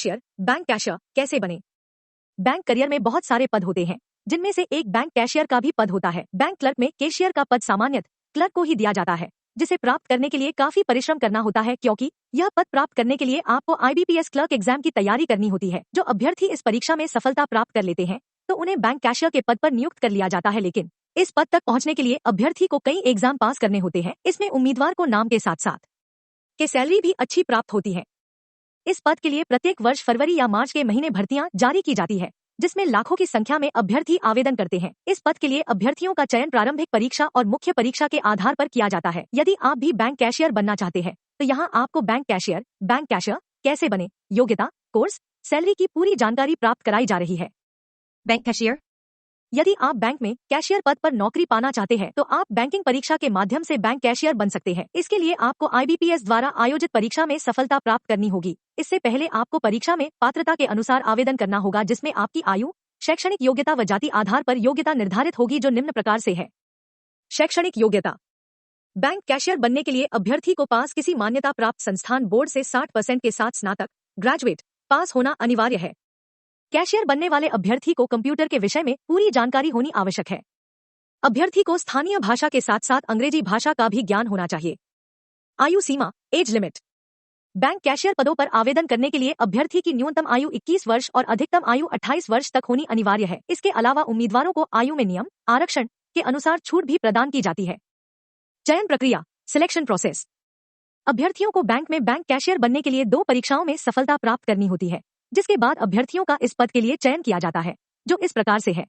Cashier, bank cashier कैसे बने? Bank career में बहुत सारे पद होते हैं, जिनमें से एक बैंक कैशियर का भी पद होता है। बैंक क्लर्क में कैशियर का पद सामान्यतः क्लर्क को ही दिया जाता है, जिसे प्राप्त करने के लिए काफी परिश्रम करना होता है, क्योंकि यह पद प्राप्त करने के लिए आपको IBPS क्लर्क एग्जाम की तैयारी करनी होती है। जो अभ्यर्थी इस परीक्षा में सफलता प्राप्त कर लेते हैं, तो उन्हें बैंक कैशियर के पद पर नियुक्त कर लिया जाता है। लेकिन इस पद तक पहुंचने के लिए अभ्यर्थी को कई एग्जाम पास करने होते हैं। इसमें उम्मीदवार को नाम के साथ साथ के सैलरी भी अच्छी प्राप्त होती है। इस पद के लिए प्रत्येक वर्ष फरवरी या मार्च के महीने भर्तियां जारी की जाती है, जिसमें लाखों की संख्या में अभ्यर्थी आवेदन करते हैं। इस पद के लिए अभ्यर्थियों का चयन प्रारंभिक परीक्षा और मुख्य परीक्षा के आधार पर किया जाता है। यदि आप भी बैंक कैशियर बनना चाहते हैं, तो यहाँ आपको बैंक कैशियर कैसे बने, योग्यता, कोर्स, सैलरी की पूरी जानकारी प्राप्त कराई जा रही है। Bank cashier. यदि आप बैंक में कैशियर पद पर नौकरी पाना चाहते हैं, तो आप बैंकिंग परीक्षा के माध्यम से बैंक कैशियर बन सकते हैं। इसके लिए आपको IBPS द्वारा आयोजित परीक्षा में सफलता प्राप्त करनी होगी। इससे पहले आपको परीक्षा में पात्रता के अनुसार आवेदन करना होगा, जिसमें आपकी आयु, शैक्षणिक योग्यता व जाति आधार पर योग्यता निर्धारित होगी, जो निम्न प्रकार से है। शैक्षणिक योग्यता। बैंक कैशियर बनने के लिए अभ्यर्थी को पास किसी मान्यता प्राप्त संस्थान बोर्ड से 60% के साथ स्नातक ग्रेजुएट पास होना अनिवार्य है। कैशियर बनने वाले अभ्यर्थी को कंप्यूटर के विषय में पूरी जानकारी होनी आवश्यक है। अभ्यर्थी को स्थानीय भाषा के साथ साथ अंग्रेजी भाषा का भी ज्ञान होना चाहिए। आयु सीमा, एज लिमिट। बैंक कैशियर पदों पर आवेदन करने के लिए अभ्यर्थी की न्यूनतम आयु 21 वर्ष और अधिकतम आयु 28 वर्ष तक होनी अनिवार्य है। इसके अलावा उम्मीदवारों को आयु में नियम आरक्षण के अनुसार छूट भी प्रदान की जाती है। चयन प्रक्रिया, सिलेक्शन प्रोसेस। अभ्यर्थियों को बैंक में बैंक कैशियर बनने के लिए 2 परीक्षाओं में सफलता प्राप्त करनी होती है, जिसके बाद अभ्यर्थियों का इस पद के लिए चयन किया जाता है, जो इस प्रकार से है।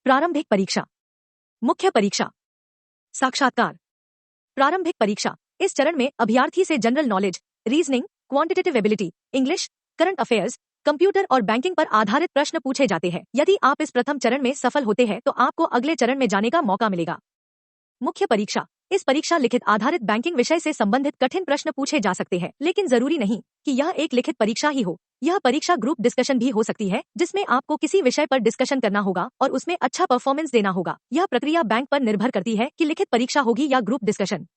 प्रारंभिक परीक्षा, मुख्य परीक्षा, साक्षात्कार। प्रारंभिक परीक्षा। इस चरण में अभ्यर्थी से general knowledge, reasoning, quantitative ability, English, current affairs, computer और बैंकिंग पर आधारित प्रश्न पूछे जाते हैं। यदि आप इस प्रथम चरण में सफल होते हैं, तो आपको अगले चरण में जाने का मौका मिलेगा। मुख्य परीक्षा। इस परीक्षा लिखित आधारित बैंकिंग विषय से संबंधित कठिन प्रश्न पूछे जा सकते हैं, लेकिन जरूरी नहीं कि यह एक लिखित परीक्षा ही हो। यह परीक्षा ग्रुप डिस्कशन भी हो सकती है, जिसमें आपको किसी विषय पर डिस्कशन करना होगा और उसमें अच्छा परफॉर्मेंस देना होगा। यह प्रक्रिया बैंक पर निर्भर करती है कि लिखित परीक्षा होगी या ग्रुप डिस्कशन।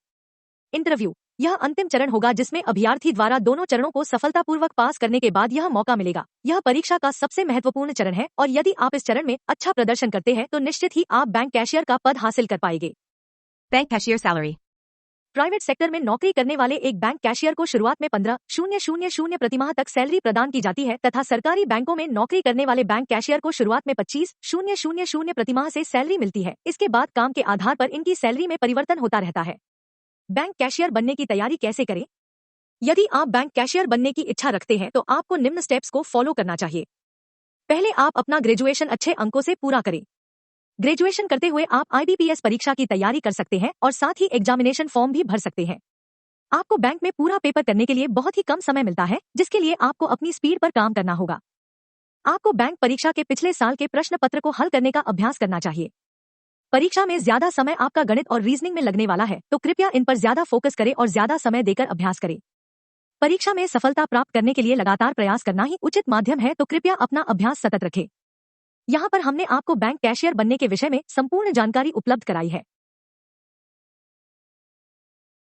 इंटरव्यू। यह अंतिम चरण होगा, जिसमें अभ्यर्थी द्वारा दोनों चरणों को सफलतापूर्वक पास करने के बाद यह मौका मिलेगा। यह परीक्षा का सबसे महत्वपूर्ण चरण है और यदि आप इस चरण में अच्छा प्रदर्शन करते हैं, तो निश्चित ही आप बैंक कैशियर का पद हासिल कर पाएंगे। Bank cashier salary. Private sector में नौकरी करने वाले एक बैंक कैशियर को शुरुआत में 15,000 प्रतिमाह तक सैलरी प्रदान की जाती है, तथा सरकारी बैंकों में नौकरी करने वाले बैंक कैशियर को शुरुआत में 25,000 प्रतिमाह से सैलरी मिलती है। इसके बाद काम के आधार पर इनकी सैलरी में परिवर्तन होता रहता है। बैंक कैशियर बनने की तैयारी कैसे करें? यदि आप बैंक कैशियर बनने की इच्छा रखते हैं, तो आपको निम्न स्टेप्स को फॉलो करना चाहिए। पहले आप अपना ग्रेजुएशन अच्छे अंकों से पूरा करें। ग्रेजुएशन करते हुए आप IBPS परीक्षा की तैयारी कर सकते हैं और साथ ही एग्जामिनेशन फॉर्म भी भर सकते हैं। आपको बैंक में पूरा पेपर करने के लिए बहुत ही कम समय मिलता है, जिसके लिए आपको अपनी स्पीड पर काम करना होगा। आपको बैंक परीक्षा के पिछले साल के प्रश्न पत्र को हल करने का अभ्यास करना चाहिए। परीक्षा में ज्यादा समय आपका गणित और रीजनिंग में लगने वाला है, तो कृपया इन पर ज्यादा फोकस करें और ज्यादा समय देकर अभ्यास करें। परीक्षा में सफलता प्राप्त करने के लिए लगातार प्रयास करना ही उचित माध्यम है, तो कृपया अपना अभ्यास सतत रखें। यहाँ पर हमने आपको बैंक कैशियर बनने के विषय में संपूर्ण जानकारी उपलब्ध कराई है।